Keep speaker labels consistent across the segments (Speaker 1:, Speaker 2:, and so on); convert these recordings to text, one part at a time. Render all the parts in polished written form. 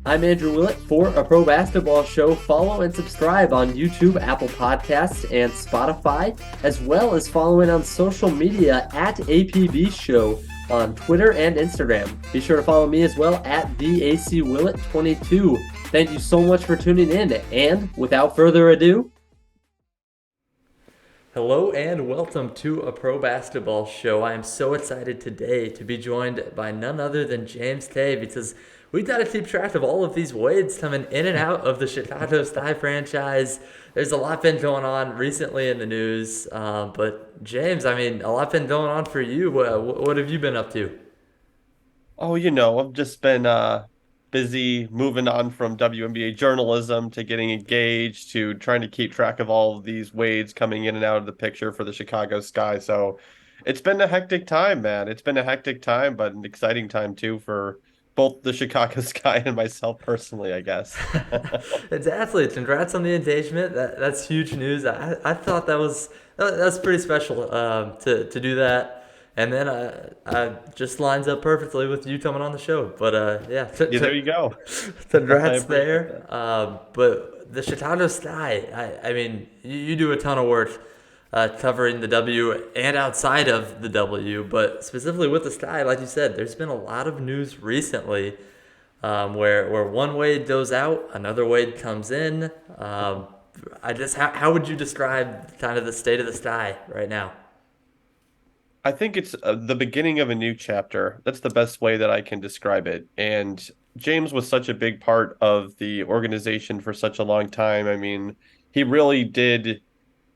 Speaker 1: I'm Andrew Willett for A Pro Basketball Show. Follow and subscribe on YouTube, Apple Podcasts, and Spotify, as well as following on social media at APBShow on Twitter and Instagram. Be sure to follow me as well at the AC Willett 22. Thank you so much for tuning in, and without further ado, hello and welcome to A Pro Basketball Show. I am so excited today to be joined by none other than James Tay because we got to keep track of all of these Wades coming in and out of the Chicago Sky franchise. There's a lot been going on recently in the news, but James, a lot been going on for you. What have you been up to?
Speaker 2: Oh, I've just been busy moving on from WNBA journalism to getting engaged to trying to keep track of all of these Wades coming in and out of the picture for the Chicago Sky. So it's been a hectic time, man. It's been a hectic time, but an exciting time too for both the Chicago Sky and myself personally, I guess.
Speaker 1: Exactly. Congrats on the engagement. That's huge news. I thought that's pretty special to do that. And then just lines up perfectly with you coming on the show. But yeah,
Speaker 2: Yeah, there you go. I
Speaker 1: congrats
Speaker 2: appreciate
Speaker 1: there.
Speaker 2: that.
Speaker 1: But the Chicago Sky, you do a ton of work covering the W and outside of the W, but specifically with the Sky, like you said, there's been a lot of news recently where one Wade goes out, another Wade comes in. How would you describe kind of the state of the Sky right now?
Speaker 2: I think it's the beginning of a new chapter. That's the best way that I can describe it. And James was such a big part of the organization for such a long time. I mean, he really did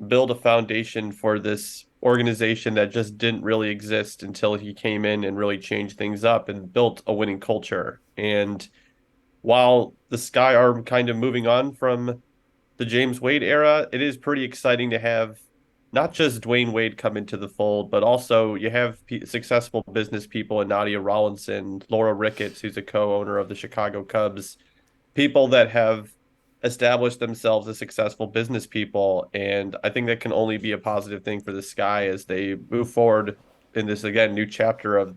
Speaker 2: build a foundation for this organization that just didn't really exist until he came in and really changed things up and built a winning culture. And while the Sky are kind of moving on from the James Wade era, it is pretty exciting to have not just Dwayne Wade come into the fold, but also you have successful business people in Nadia Rawlinson, Laura Ricketts, who's a co-owner of the Chicago Cubs, people that have established themselves as successful business people. And I think that can only be a positive thing for the Sky as they move forward in this, again, new chapter of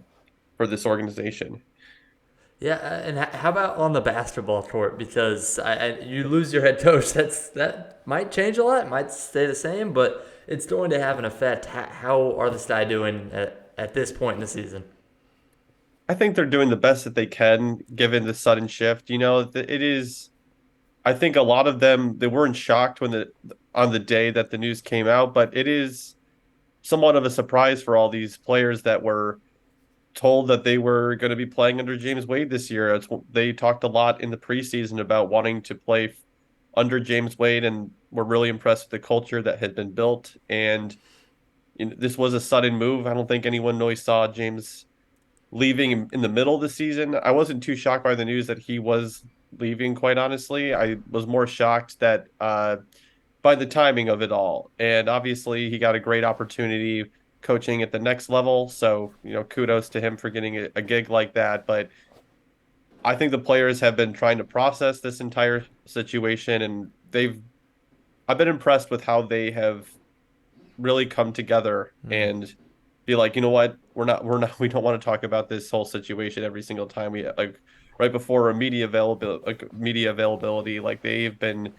Speaker 2: for this organization.
Speaker 1: Yeah, and how about on the basketball court? Because you lose your head coach, that might change a lot, might stay the same, but it's going to have an effect. How are the Sky doing at this point in the season?
Speaker 2: I think they're doing the best that they can given the sudden shift. It is I think a lot of them they weren't shocked when the on the day that the news came out, but it is somewhat of a surprise for all these players that were told that they were going to be playing under James Wade this year. They talked a lot in the preseason about wanting to play under James Wade and were really impressed with the culture that had been built. And this was a sudden move. I don't think anyone really saw James leaving in the middle of the season. I wasn't too shocked by the news that he was leaving, quite honestly. I was more shocked that by the timing of it all. And obviously, he got a great opportunity coaching at the next level. So, kudos to him for getting a gig like that. But I think the players have been trying to process this entire situation, and I've been impressed with how they have really come together
Speaker 1: Mm.
Speaker 2: and be like, you know what, we don't want to talk about this whole situation every single time we like right before a media availability, like they've been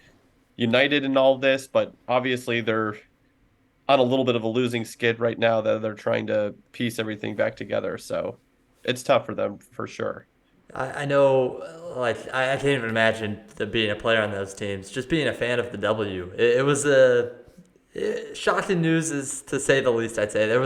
Speaker 2: united in all of this, but obviously they're on a little bit of a losing skid right now that they're trying to piece everything back together. So it's tough for them for sure.
Speaker 1: I know, I can't even imagine being a player on those teams. Just being a fan of the W, it was shocking news, is to say the least. I'd say there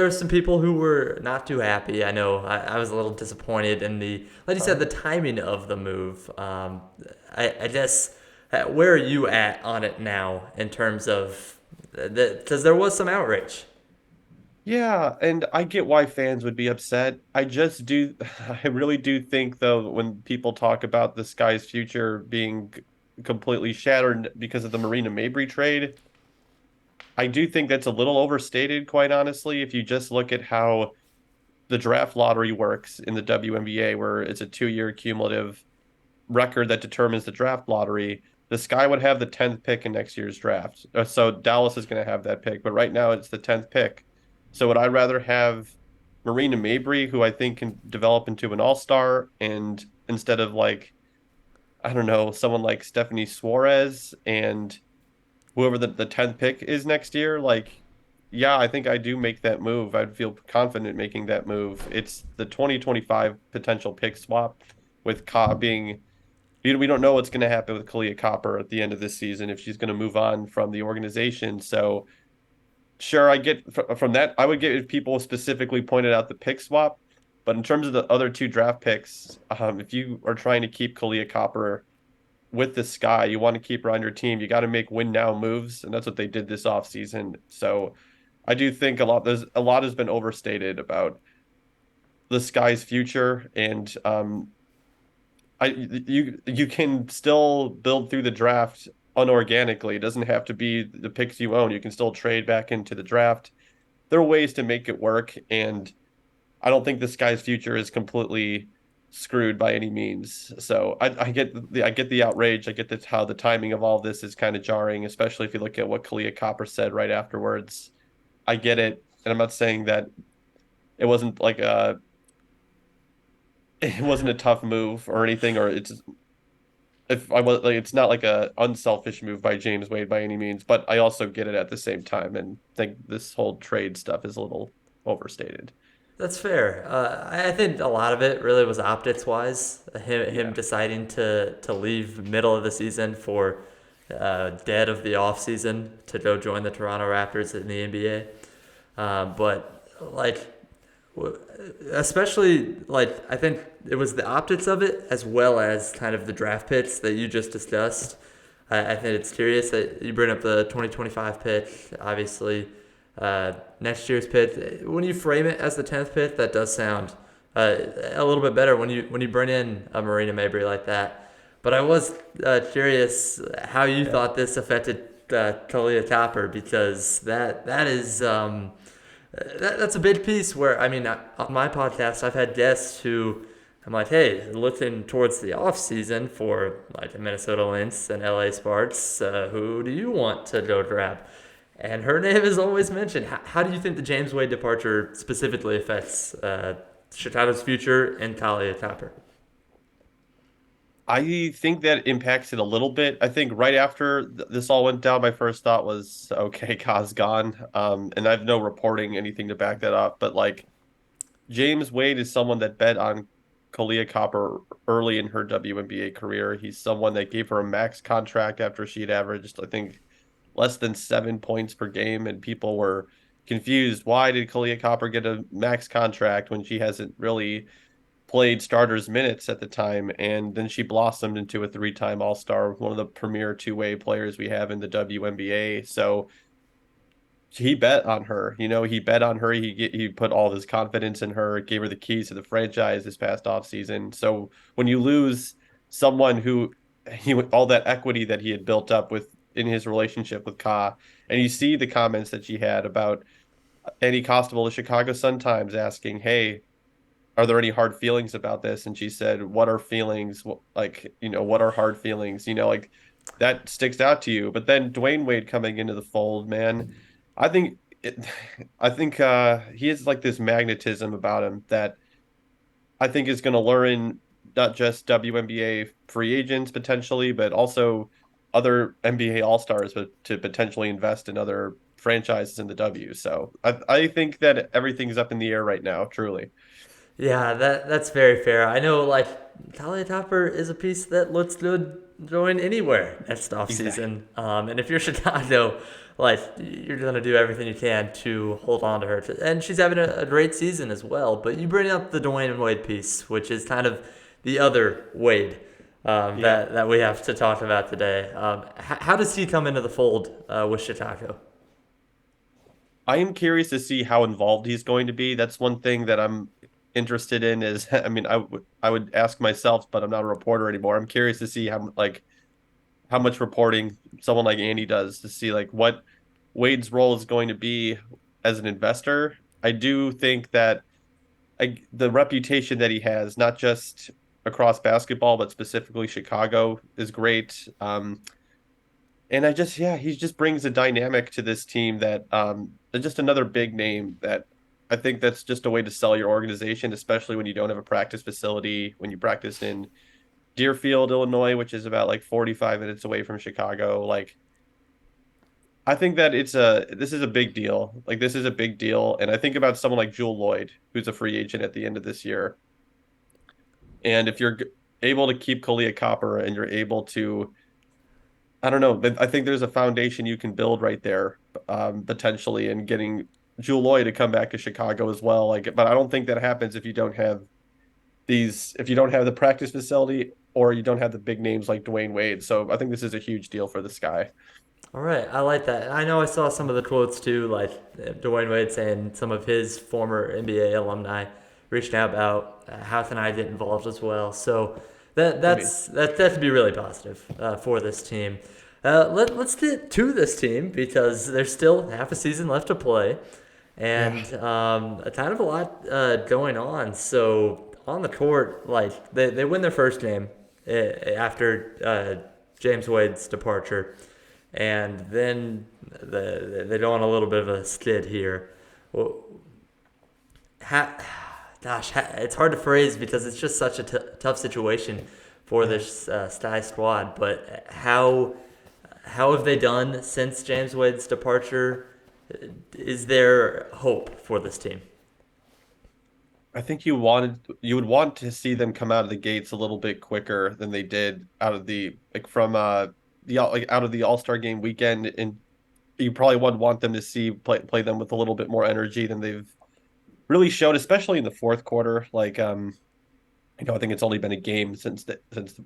Speaker 1: were some people who were not too happy. I know I was a little disappointed in like you said,
Speaker 2: Uh,
Speaker 1: the timing of the move. I guess where are you at on it now in terms of because there was some outrage.
Speaker 2: Yeah, and I get why fans would be upset. I just do, I really do think though, when people talk about the Sky's future being completely shattered because of the Marina Mabrey trade, I do think that's a little overstated, quite honestly. If you just look at how the draft lottery works in the WNBA, where it's a 2-year cumulative record that determines the draft lottery, the Sky would have the 10th pick in next year's draft. So Dallas is going to have that pick, but right now it's the 10th pick. So would I rather have Marina Mabrey, who I think can develop into an all-star, and instead of like I don't know, someone like Stephanie Suarez and whoever the 10th pick is next year, like, yeah, I think I do make that move. I'd feel confident making that move. It's the 2025 potential pick swap with Ka being, we don't know what's going to happen with Kalia Copper at the end of this season if she's going to move on from the organization. So, sure, I get from that, I would get if people specifically pointed out the pick swap. But in terms of the other two draft picks, if you are trying to keep Kalia Copper with the Sky, you want to keep her on your team, you got to make win now moves, and that's what they did this offseason. So I do think a lot has been overstated about the Sky's future, and you can still build through the draft unorganically. It doesn't have to be the picks you own. You can still trade back into the draft. There are ways to make it work, and I don't think this guy's future is completely screwed by any means. So I get the outrage. I get that how the timing of all this is kind of jarring, especially if you look at what Kalia Copper said right afterwards. I get it, and I'm not saying that it wasn't like a it wasn't a tough move or anything, or it's if I was like it's not like a unselfish move by James Wade by any means, but I also get it at the same time and think this whole trade stuff is a little overstated.
Speaker 1: That's fair. I think a lot of it really was optics wise. Him
Speaker 2: Yeah.
Speaker 1: deciding to leave middle of the season for dead of the off season to go join the Toronto Raptors in the NBA. But like, especially like I think it was the optics of it as well as kind of the draft picks that you just discussed. I think it's curious that you bring up the 2025 pick, obviously next year's pick. When you frame it as the 10th pick, that does sound a little bit better when you bring in a Marina Mabrey like that. But I was curious how you
Speaker 2: Yeah.
Speaker 1: thought this affected Kalia Copper because that is that's a big piece where I mean on my podcast I've had guests who I'm like, hey, looking towards the off season for like the Minnesota Lynx and LA Sparks, who do you want to go grab? And her name is always mentioned. How do you think the James Wade departure specifically affects Chicago's future and Talia Copper?
Speaker 2: I think that impacts it a little bit. I think right after this all went down, my first thought was, okay, Kaz gone. And I've no reporting anything to back that up. But like James Wade is someone that bet on Kalia Copper early in her WNBA career. He's someone that gave her a max contract after she had averaged, I think, less than 7 points per game, and people were confused. Why did Kalia Copper get a max contract when she hasn't really played starters minutes at the time? And then she blossomed into a three-time All-Star, one of the premier two-way players we have in the WNBA. So he bet on her. He bet on her. He put all of his confidence in her, gave her the keys to the franchise this past offseason. So when you lose someone who he all that equity that he had built up with in his relationship with Ka, and you see the comments that she had about Eddie Costabile of Chicago Sun-Times asking, "Hey, are there any hard feelings about this?" And she said, "What are feelings? Like, what are hard feelings? Like that sticks out to you." But then Dwayne Wade coming into the fold, man, I think it, I think he has like this magnetism about him that I think is going to lure in not just WNBA free agents potentially, but also other NBA All-Stars, but to potentially invest in other franchises in the W. So I think that everything's up in the air right now, truly.
Speaker 1: Yeah, that's very fair. I know like Talia Copper is a piece that looks good going anywhere next off
Speaker 2: Exactly.
Speaker 1: season. And if you're Chicago, like you're gonna do everything you can to hold on to her. And she's having a great season as well. But you bring up the Dwayne and Wade piece, which is kind of the other Wade
Speaker 2: Yeah.
Speaker 1: that we have to talk about today. How does he come into the fold with Chicago?
Speaker 2: I am curious to see how involved he's going to be. That's one thing that I'm interested in is I mean I would ask myself, but I'm not a reporter anymore. I'm curious to see how much reporting someone like Andy does to see like what Wade's role is going to be as an investor. I do think that the reputation that he has, not just across basketball, but specifically Chicago, is great. And yeah, he just brings a dynamic to this team that just another big name that I think that's just a way to sell your organization, especially when you don't have a practice facility, when you practice in Deerfield, Illinois, which is about like 45 minutes away from Chicago. Like I think that this is a big deal. Like this is a big deal. And I think about someone like Jewel Lloyd, who's a free agent at the end of this year. And if you're able to keep Kalia Copper and you're able to, I don't know, but I think there's a foundation you can build right there, potentially, and getting Jewel Lloyd to come back to Chicago as well. Like, but I don't think that happens if you don't have if you don't have the practice facility or you don't have the big names like Dwayne Wade. So I think this is a huge deal for this guy.
Speaker 1: All right, I like that. I know I saw some of the quotes too, like Dwayne Wade saying some of his former NBA alumni reached out about how can I get involved as well. So
Speaker 2: I mean,
Speaker 1: that to be really positive for this team. Let's get to this team because there's still half a season left to play,
Speaker 2: yeah,
Speaker 1: and a kind of a lot going on. So on the court, like they win their first game after James Wade's departure, and then they go on a little bit of a skid here. Well, it's hard to phrase because it's just such a tough situation for
Speaker 2: yeah.
Speaker 1: this Sky squad. But how have they done since James Wade's departure? Is there hope for this team?
Speaker 2: I think you would want to see them come out of the gates a little bit quicker than they did out of the like from like out of the All-Star game weekend, and you probably would want them to see play them with a little bit more energy than they've really showed, especially in the fourth quarter. Like I think it's only been a game since since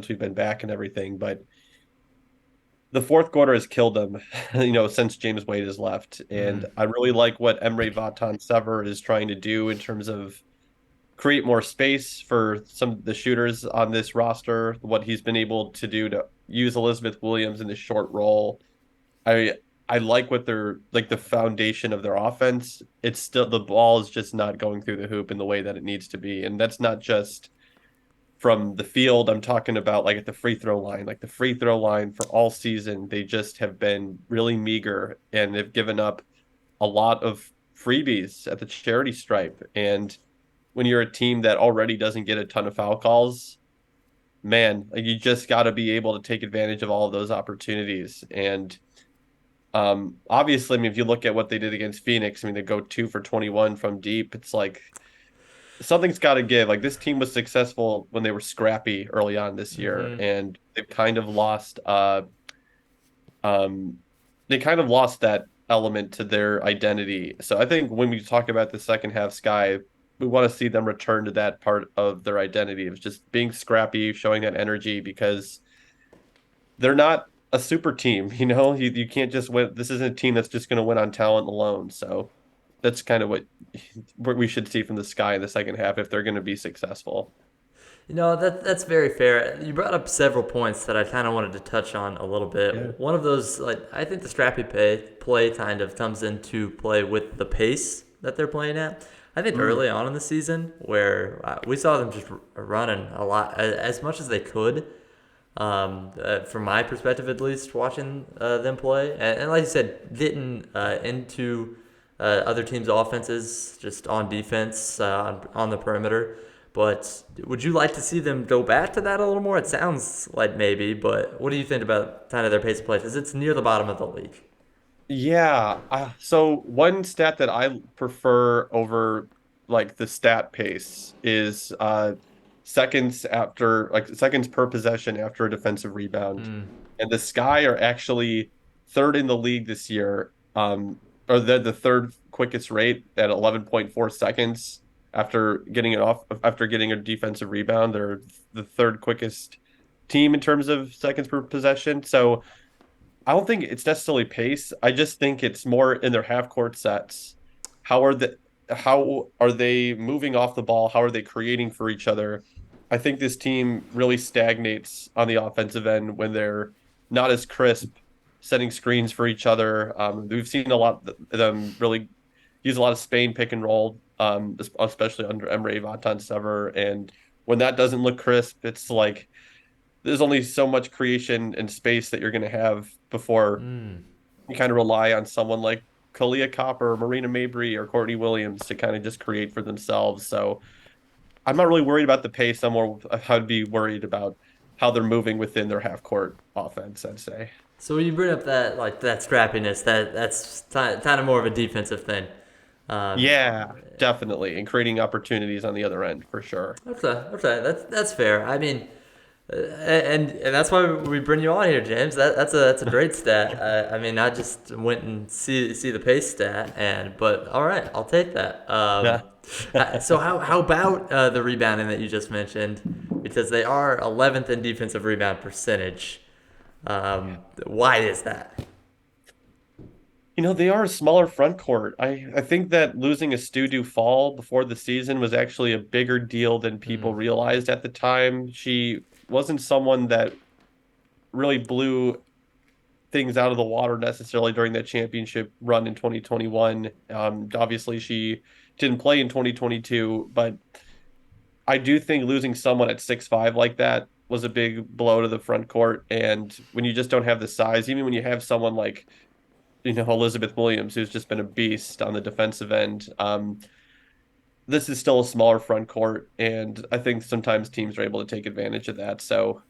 Speaker 2: we've been back and everything, but the fourth quarter has killed them, since James Wade has left. And
Speaker 1: Mm.
Speaker 2: I really like what Emre Vatan Sever is trying to do in terms of create more space for some of the shooters on this roster, what he's been able to do to use Elizabeth Williams in the short role. I I like what they're like the foundation of their offense. It's still the ball is just not going through the hoop in the way that it needs to be. And that's not just from the field. I'm talking about like at the free throw line. Like the free throw line for all season, they just have been really meager and they've given up a lot of freebies at the charity stripe. And when you're a team that already doesn't get a ton of foul calls, man, like you just got to be able to take advantage of all of those opportunities. And obviously, I mean, if you look at what they did against Phoenix, I mean, they go 2 for 21 from deep. It's like something's got to give. Like this team was successful when they were scrappy early on this year,
Speaker 1: Mm-hmm.
Speaker 2: and they've kind of lost um they kind of lost that element to their identity. So I think when we talk about the second half Sky, we want to see them return to that part of their identity of just being scrappy, showing that energy because they're not a super team, you can't just win. This isn't a team that's just going to win on talent alone. So that's kind of what we should see from the Sky in the second half if they're going to be successful.
Speaker 1: That's very fair. You brought up several points that I kind of wanted to touch on a little
Speaker 2: Yeah.
Speaker 1: bit. One of those, like I think the play kind of comes into play with the pace that they're playing at. I think
Speaker 2: Mm.
Speaker 1: early on in the season, where we saw them just running a lot, as much as they could, from my perspective at least, watching them play, and like you said, getting into other teams' offenses just on defense on the perimeter. But would you like to see them go back to that a little more? It sounds like maybe, but what do you think about kind of their pace of play? Because it's near the bottom of the league.
Speaker 2: Yeah. So one stat that I prefer over like the stat pace is seconds per possession after a defensive rebound.
Speaker 1: Mm.
Speaker 2: And the Sky are actually third in the league this year. Or the third quickest rate at 11.4 seconds after getting a defensive rebound. They're the third quickest team in terms of seconds per possession. So I don't think it's necessarily pace. I just think it's more in their half court sets. How are the how are they moving off the ball? How are they creating for each other? I think this team really stagnates on the offensive end when they're not as crisp, setting screens for each other. We've seen a lot of them really use a lot of Spain pick and roll, especially under Emre Vatan Sever. And when that doesn't look crisp, it's like there's only so much creation and space that you're going to have before
Speaker 1: Mm.
Speaker 2: you kind of rely on someone like Kalia Copper, Marina Mabry, or Courtney Williams to kind of just create for themselves. So I'm not really worried about the pace. I'm more I'd be worried about how they're moving within their half court offense, I'd say.
Speaker 1: So when you bring up that like that scrappiness, that's kind of more of a defensive thing. Um,
Speaker 2: Yeah, definitely. And creating opportunities on the other end for sure.
Speaker 1: okay, that's fair. I mean, and that's why we bring you on here, James. That's a great stat. I mean, I just went and see the pace stat, but all right, I'll take that.
Speaker 2: Yeah.
Speaker 1: So how about the rebounding that you just mentioned? Because they are 11th in defensive rebound percentage. Why is that?
Speaker 2: They are a smaller front court. I think that losing a Stu Fall before the season was actually a bigger deal than people
Speaker 1: Hmm.
Speaker 2: realized at the time. She wasn't someone that really blew things out of the water necessarily during that championship run in 2021. Obviously, she didn't play in 2022, but I do think losing someone at 6'5" like that was a big blow to the front court. And when you just don't have the size, even when you have someone like Elizabeth Williams, who's just been a beast on the defensive end. This is still a smaller front court, and I think sometimes teams are able to take advantage of that. So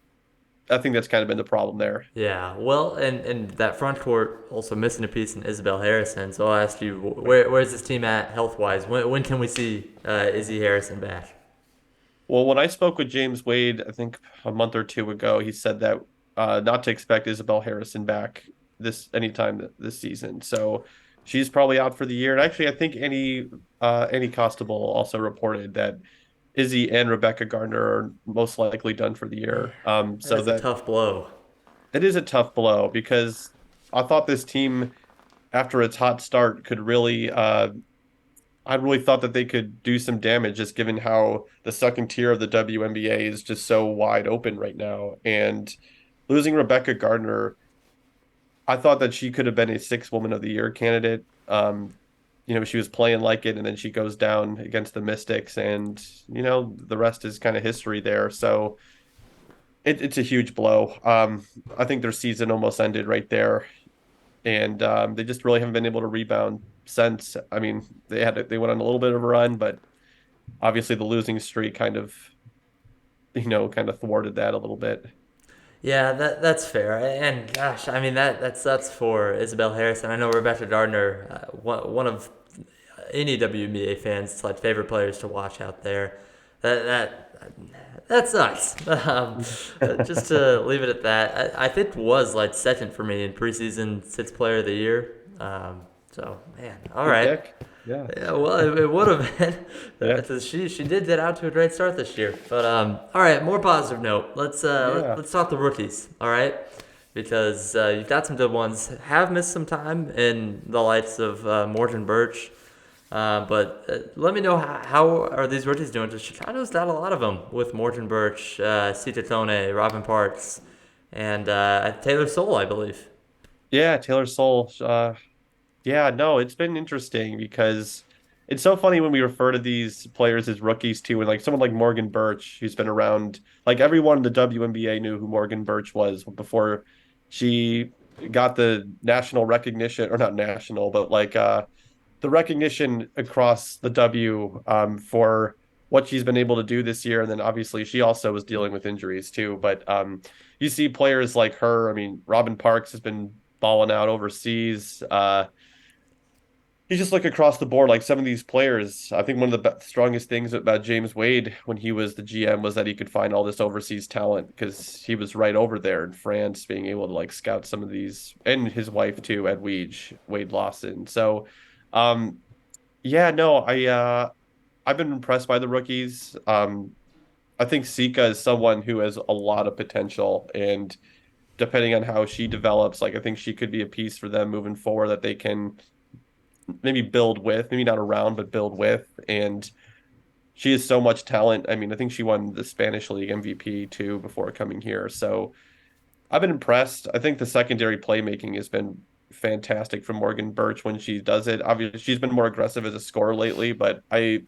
Speaker 2: I think that's kind of been the problem there.
Speaker 1: Yeah, well, and that front court also missing a piece in Isabel Harrison. So I'll ask you, where's this team at health wise? When can we see Izzy Harrison back?
Speaker 2: Well, when I spoke with James Wade, I think a month or two ago, he said that not to expect Isabel Harrison back this anytime this season. So she's probably out for the year. And actually, I think any Costable also reported that Izzy and Rebecca Gardner are most likely done for the
Speaker 1: Man,
Speaker 2: year.
Speaker 1: that
Speaker 2: So
Speaker 1: is a
Speaker 2: that
Speaker 1: tough blow.
Speaker 2: it is a tough blow because I thought this team, after its hot start, could really I really thought that they could do some damage just given how the second tier of the WNBA is just so wide open right now. And losing Rebecca Gardner, I thought that she could have been a six woman of the year candidate. She was playing like it, and then she goes down against the Mystics, and the rest is kind of history there. So it's a huge blow. I think their season almost ended right there, and they just really haven't been able to rebound since. I mean, they went on a little bit of a run, but obviously the losing streak kind of thwarted that a little bit.
Speaker 1: Yeah, that's fair. And gosh, I mean that sucks for Isabel Harrison. I know Rebecca Gardner, one of any WNBA fans' like favorite players to watch out there. That that that sucks. Just to leave it at that, I think was like second for me in preseason sixth player of the year. So man, all
Speaker 2: Good
Speaker 1: right.
Speaker 2: pick. Yeah.
Speaker 1: Yeah, well, it would have been.
Speaker 2: Yeah.
Speaker 1: 'Cause she did get out to a great start this year. But all right, more positive note.
Speaker 2: Yeah.
Speaker 1: Let's talk the rookies. All right, because you've got some good ones. Have missed some time in the likes of Morgan Birch. But let me know how are these rookies doing? Because Chicago's got a lot of them with Morgan Birch, Sita Tone, Robin Parks, and Taylor Soule, I believe.
Speaker 2: Yeah, Taylor Soule. Yeah, no, it's been interesting because it's so funny when we refer to these players as rookies too, and like someone like Morgan Birch, who's been around, like everyone in the WNBA knew who Morgan Birch was before she got the national recognition, or not national, but like the recognition across the W for what she's been able to do this year. And then obviously she also was dealing with injuries too. But you see players like her. I mean, Robin Parks has been balling out overseas. You just look across the board, like some of these players. I think one of the strongest things about James Wade when he was the GM was that he could find all this overseas talent because he was right over there in France, being able to like scout some of these, and his wife too, Wade Lawson. So, um, yeah, no, I've been impressed by the rookies. I think Sika is someone who has a lot of potential, and depending on how she develops, like I think she could be a piece for them moving forward that they can maybe build with, maybe not around, but build with. And she has so much talent. I mean, I think she won the Spanish League MVP too before coming here. So I've been impressed. I think the secondary playmaking has been fantastic from Morgan Birch when she does it. Obviously, she's been more aggressive as a scorer lately, but I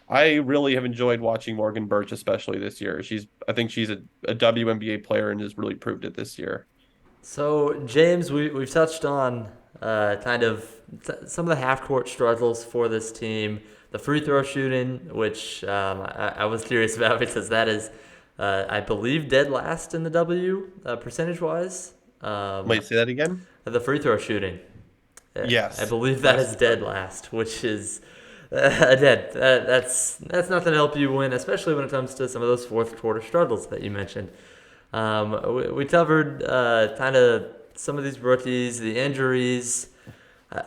Speaker 2: really have enjoyed watching Morgan Birch, especially this year. I think she's a WNBA player and has really proved it this year.
Speaker 1: So, James, we've touched on kind of some of the half court struggles for this team, the free throw shooting, which I was curious about because that is, I believe, dead last in the W percentage wise.
Speaker 2: Wait, say that again?
Speaker 1: The free throw shooting. I
Speaker 2: Yes.
Speaker 1: believe that
Speaker 2: Last
Speaker 1: is
Speaker 2: in
Speaker 1: dead
Speaker 2: W.
Speaker 1: last, which is dead. That's nothing to help you win, especially when it comes to some of those fourth quarter struggles that you mentioned. We covered kind of some of these rookies, the injuries. Uh,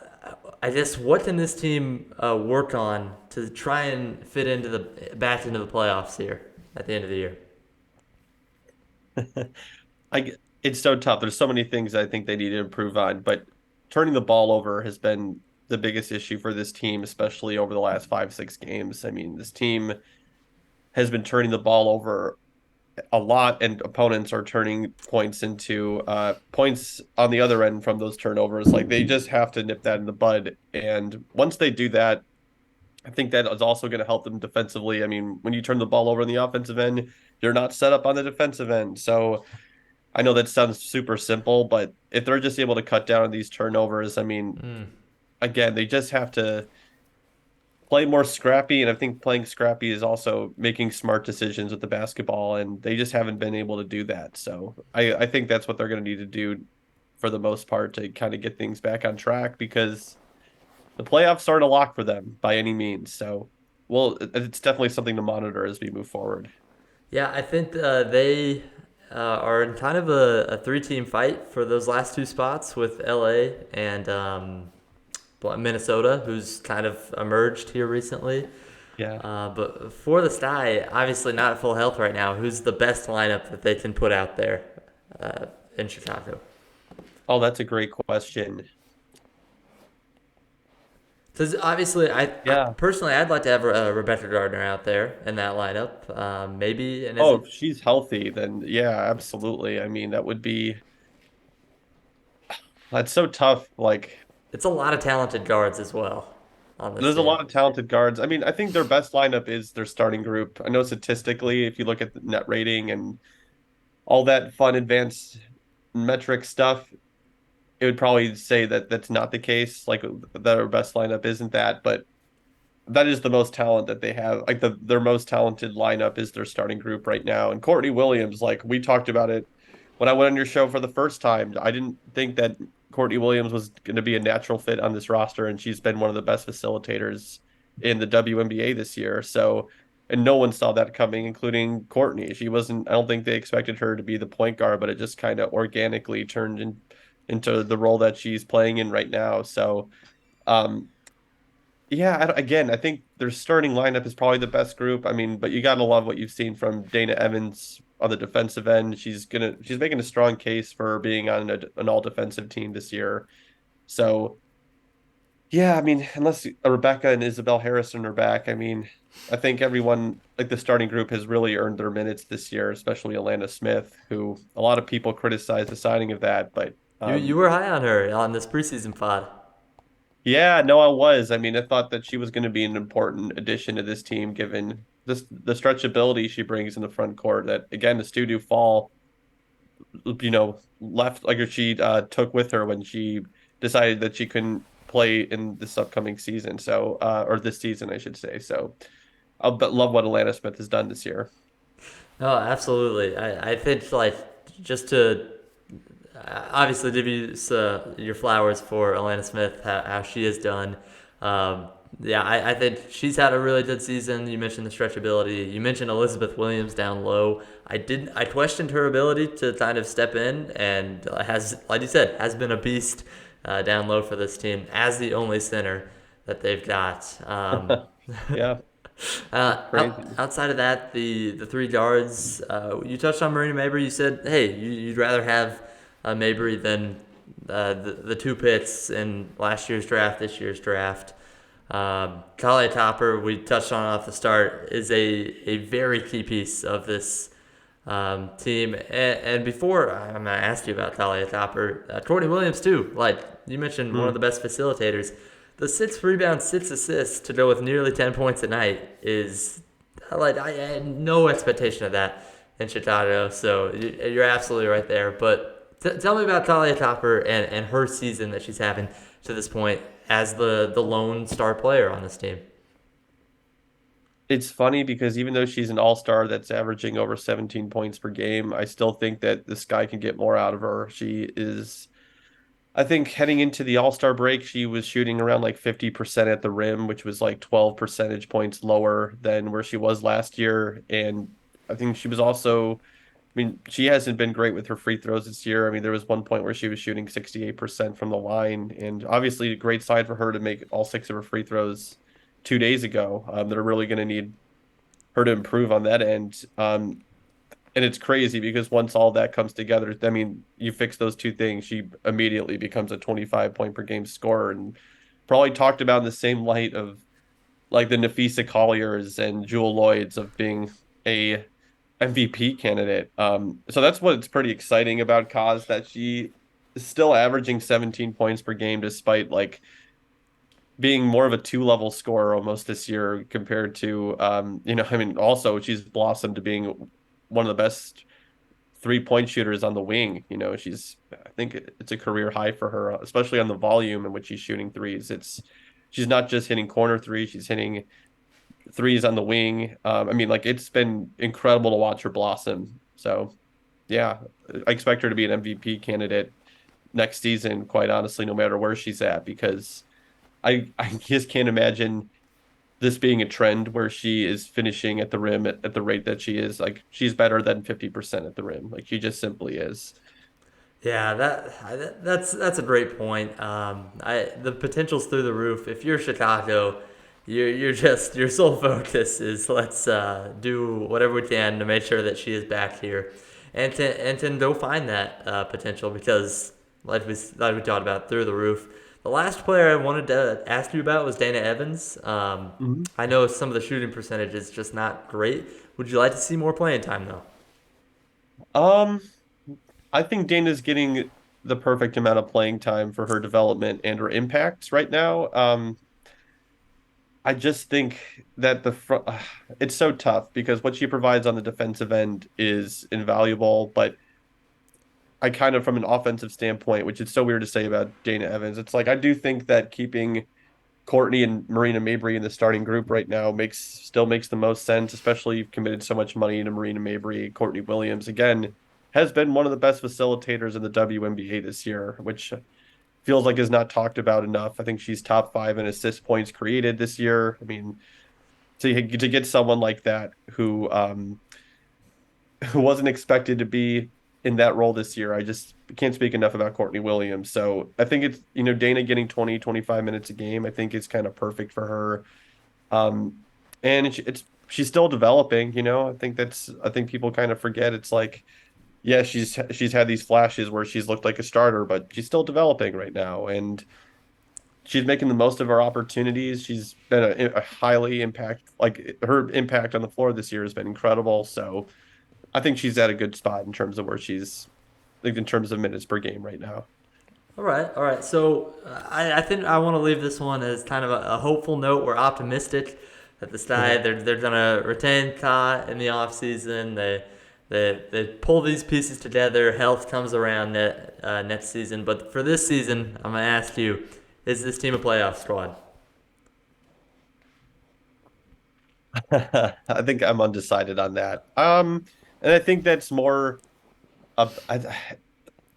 Speaker 1: I guess what can this team work on to try and fit into the back into the playoffs here at the end of the year?
Speaker 2: It's so tough. There's so many things I think they need to improve on, but turning the ball over has been the biggest issue for this team, especially over the last 5, 6 games. I mean, this team has been turning the ball over a lot, and opponents are turning points into points on the other end from those turnovers. Like they just have to nip that in the bud. And once they do that, I think that is also going to help them defensively. I mean, when you turn the ball over on the offensive end, you're not set up on the defensive end. So I know that sounds super simple, but if they're just able to cut down on these turnovers, I mean,
Speaker 1: Mm.
Speaker 2: again, they just have to play more scrappy. And I think playing scrappy is also making smart decisions with the basketball, and they just haven't been able to do that. So I think that's what they're going to need to do for the most part to kind of get things back on track because the playoffs aren't a lock for them by any means. So, well, it's definitely something to monitor as we move forward.
Speaker 1: Yeah, I think they are in kind of a three-team fight for those last two spots with LA and Minnesota, who's kind of emerged here recently.
Speaker 2: Yeah.
Speaker 1: But for the Sky, obviously not at full health right now. Who's the best lineup that they can put out there in Chicago?
Speaker 2: Oh, that's a great question.
Speaker 1: Because obviously, I
Speaker 2: Yeah.
Speaker 1: personally I'd like to have Rebecca Gardner out there in that lineup. Maybe and is
Speaker 2: Oh,
Speaker 1: it?
Speaker 2: if she's healthy, then yeah, absolutely. I mean, that would be that's so tough. Like,
Speaker 1: It's a lot of talented guards as well on this
Speaker 2: there's a
Speaker 1: team.
Speaker 2: lot of talented guards. I mean, I think their best lineup is their starting group. I know statistically, if you look at the net rating and all that fun advanced metric stuff, it would probably say that that's not the case. Like their best lineup isn't that, but that is the most talent that they have. Like their most talented lineup is their starting group right now. And Courtney Williams, like we talked about it when I went on your show for the first time. I didn't think that Courtney Williams was going to be a natural fit on this roster, and she's been one of the best facilitators in the WNBA this year. So, and no one saw that coming, including Courtney. She wasn't. I don't think they expected her to be the point guard, but it just kind of organically turned into the role that she's playing in right now. So, um, yeah, again, I think their starting lineup is probably the best group. I mean, but you gotta love what you've seen from Dana Evans on the defensive end. She's making a strong case for being on an all defensive team this year. So yeah, I mean, unless Rebecca and Isabel Harrison are back, I mean, I think everyone like the starting group has really earned their minutes this year, especially Alana Smith, who a lot of people criticize the signing of that, but
Speaker 1: You were high on her on this preseason pod.
Speaker 2: yeah, no, I was. I mean, I thought that she was going to be an important addition to this team, given the stretchability she brings in the front court. That again, the Studio Fall, left like or she took with her when she decided that she couldn't play in this upcoming season. So, or this season, I should say. So, I'll but love what Alana Smith has done this year.
Speaker 1: No, absolutely. I think like just to obviously give you your flowers for Alana Smith, how she has done. Um, yeah, I think she's had a really good season. You mentioned the stretchability. You mentioned Elizabeth Williams down low. I questioned her ability to kind of step in, and has, like you said, has been a beast down low for this team as the only center that they've got.
Speaker 2: Yeah, it's crazy.
Speaker 1: Outside of that, the three guards, you touched on Marina Mabry. You said, hey, you'd rather have Mabry than the two picks in last year's draft, this year's draft. Talia Topper, we touched on off the start, is a very key piece of this team. And before I'm going to ask you about Talia Topper, Courtney Williams, too. Like you mentioned, one of the
Speaker 2: Hmm.
Speaker 1: best facilitators. The 6 rebounds, 6 assists to go with nearly 10 points a night is like I had no expectation of that in Chicago. So you're absolutely right there. But tell me about Talia Topper and her season that she's having to this point as the lone star player on this team.
Speaker 2: it's funny because even though she's an all-star that's averaging over 17 points per game, I still think that this guy can get more out of her. She is, I think heading into the all-star break, she was shooting around like 50% at the rim, which was like 12 percentage points lower than where she was last year. And I think she was also, I mean, she hasn't been great with her free throws this year. I mean, there was one point where she was shooting 68% from the line, and obviously a great sign for her to make all six of her free throws 2 days ago. They're really going to need her to improve on that end. And it's crazy because once all that comes together, I mean, you fix those two things, she immediately becomes a 25 point per game scorer and probably talked about in the same light of like the Nafisa Colliers and Jewel Lloyds of being a MVP candidate. So that's what's pretty exciting about Kaz, that she is still averaging 17 points per game despite like being more of a two-level scorer almost this year compared to I mean, also she's blossomed to being one of the best three-point shooters on the wing. She's, I think it's a career high for her, especially on the volume in which she's shooting threes. She's not just hitting corner threes, she's hitting threes on the wing. I mean, like it's been incredible to watch her blossom. So yeah, I expect her to be an MVP candidate next season, quite honestly, no matter where she's at, because I just can't imagine this being a trend where she is finishing at the rim at the rate that she is. Like she's better than 50% at the rim. Like she just simply is.
Speaker 1: Yeah, that's a great point. The potential's through the roof. If you're Chicago, you're just your sole focus is let's do whatever we can to make sure that she is back here, and to go find that potential because like we talked about through the roof. The last player I wanted to ask you about was Dana Evans.
Speaker 2: Mhm.
Speaker 1: I know some of the shooting percentage is just not great. Would you like to see more playing time though?
Speaker 2: Um, I think Dana's getting the perfect amount of playing time for her development and her impacts right now. I just think that the front, it's so tough because what she provides on the defensive end is invaluable, but I kind of, from an offensive standpoint, which is so weird to say about Dana Evans, it's like I do think that keeping Courtney and Marina Mabrey in the starting group right now makes the most sense, especially you've committed so much money to Marina Mabrey. Courtney Williams, again, has been one of the best facilitators in the WNBA this year, which feels like is not talked about enough. I think she's top five in assist points created this year. I mean, to get someone like that who wasn't expected to be in that role this year, I just can't speak enough about Courtney Williams. So I think it's, Dana getting 20, 25 minutes a game, I think is kind of perfect for her. Um, and she's still developing. I think people kind of forget it's like, yeah, she's had these flashes where she's looked like a starter, but she's still developing right now. And she's making the most of her opportunities. She's been a highly impact, like her impact on the floor this year has been incredible. So I think she's at a good spot in terms of where she's, like, in terms of minutes per game right now.
Speaker 1: All right, all right. So I think I want to leave this one as kind of a hopeful note. We're optimistic that the Sky
Speaker 2: Mhm.
Speaker 1: they're gonna retain Ka in the offseason. They pull these pieces together. Health comes around next season. But for this season, I'm gonna ask you: is this team a playoff squad?
Speaker 2: I think I'm undecided on that. And I think that's more up.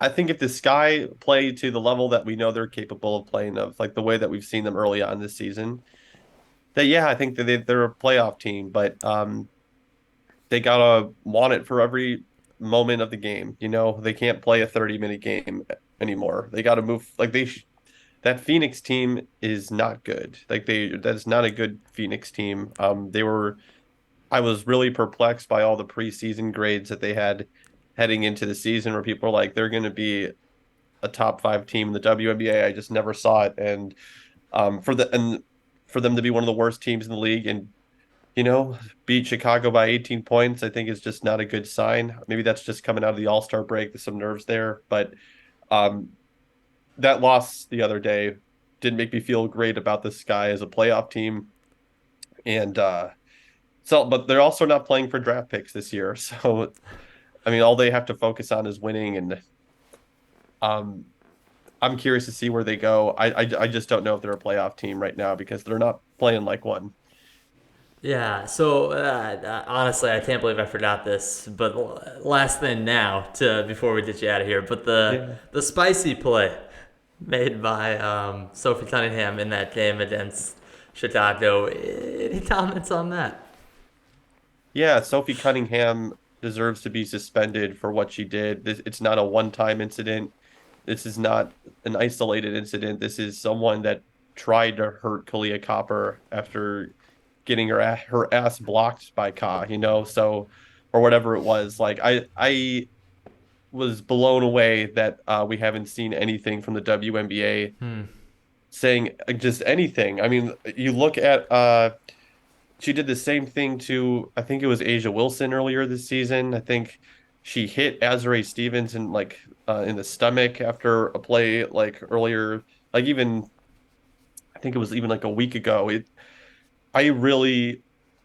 Speaker 2: I think if the Sky play to the level that we know they're capable of playing, of like the way that we've seen them early on this season, that yeah, I think that they're a playoff team. But they gotta want it for every moment of the game. They can't play a 30-minute game anymore. They got to move like that Phoenix team is not good. Like that's not a good Phoenix team. I was really perplexed by all the preseason grades that they had heading into the season where people are like they're going to be a top five team in the WNBA. I just never saw it. And for them to be one of the worst teams in the league and you know beat Chicago by 18 points, I think is just not a good sign. Maybe that's just coming out of the All-Star break. There's some nerves there, but um, that loss the other day didn't make me feel great about this guy as a playoff team. And but they're also not playing for draft picks this year. So I mean, all they have to focus on is winning. And um, I'm curious to see where they go. I just don't know if they're a playoff team right now because they're not playing like one.
Speaker 1: Yeah, so honestly, I can't believe I forgot this. But last thing now, to before we get you out of here, but
Speaker 2: Yeah.
Speaker 1: the spicy play made by Sophie Cunningham in that game against Chicago. Any comments on that?
Speaker 2: Yeah, Sophie Cunningham deserves to be suspended for what she did. It's not a one-time incident. This is not an isolated incident. This is someone that tried to hurt Kalia Copper after getting her ass blocked by Ka, so or whatever it was. Like I was blown away that we haven't seen anything from the WNBA saying just anything. I mean, you look at she did the same thing to I think it was Asia Wilson earlier this season. I think she hit Azurá Stevens in the stomach after a play like earlier, like even I think it was even like a week ago. I really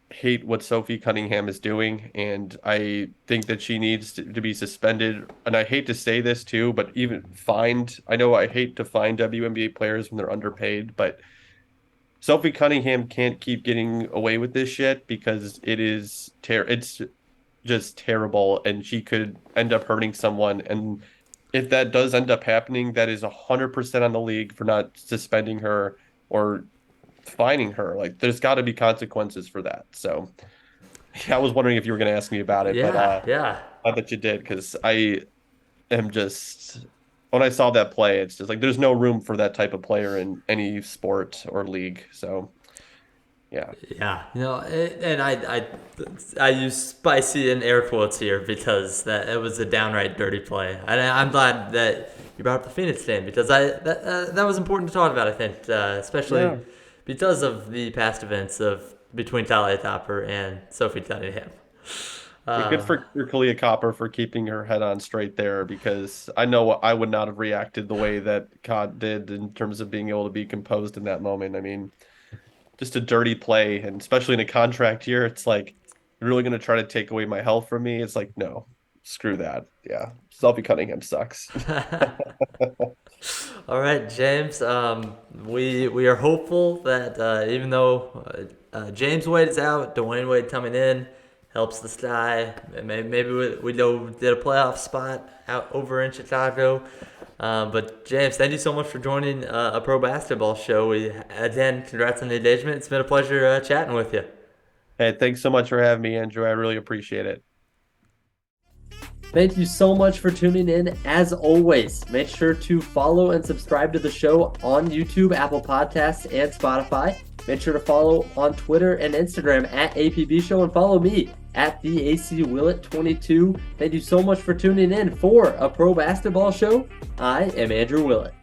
Speaker 2: hate what Sophie Cunningham is doing, and I think that she needs to be suspended. And I hate to say this too, but even fined. I know I hate to fine WNBA players when they're underpaid, but Sophie Cunningham can't keep getting away with this shit because it's just terrible, and she could end up hurting someone. And if that does end up happening, that is 100% on the league for not suspending her or fining her. Like there's got to be consequences for that. So yeah, I was wondering if you were going to ask me about it, but
Speaker 1: Yeah, yeah.
Speaker 2: glad that you did because I am just when I saw that play, it's just like there's no room for that type of player in any sport or league. So yeah,
Speaker 1: Yeah, and I use spicy in air quotes here because that it was a downright dirty play, and I'm glad that you brought up the Phoenix game because that was important to talk about. I think, especially
Speaker 2: yeah.
Speaker 1: because of the past events of between Talia Topper and Sophie Cunningham.
Speaker 2: Yeah, good for Kalia Copper for keeping her head on straight there because I know I would not have reacted the way that Cod did in terms of being able to be composed in that moment. I mean, just a dirty play, and especially in a contract year, it's like you're really going to try to take away my health from me. It's like, no, screw that. Yeah, Selby Cunningham sucks.
Speaker 1: All right, James. We are hopeful that even though James Wade is out, Dwayne Wade coming in helps the Sky. Maybe we did a playoff spot out over in Chicago. But James, thank you so much for joining a pro basketball show. Again, congrats on the engagement. It's been a pleasure chatting with you.
Speaker 2: Hey, thanks so much for having me, Andrew. I really appreciate it.
Speaker 3: Thank you so much for tuning in. As always, make sure to follow and subscribe to the show on YouTube, Apple Podcasts, and Spotify. Make sure to follow on Twitter and Instagram at APBShow and follow me at the AC Willett 22. Thank you so much for tuning in for a pro basketball show. I am Andrew Willett.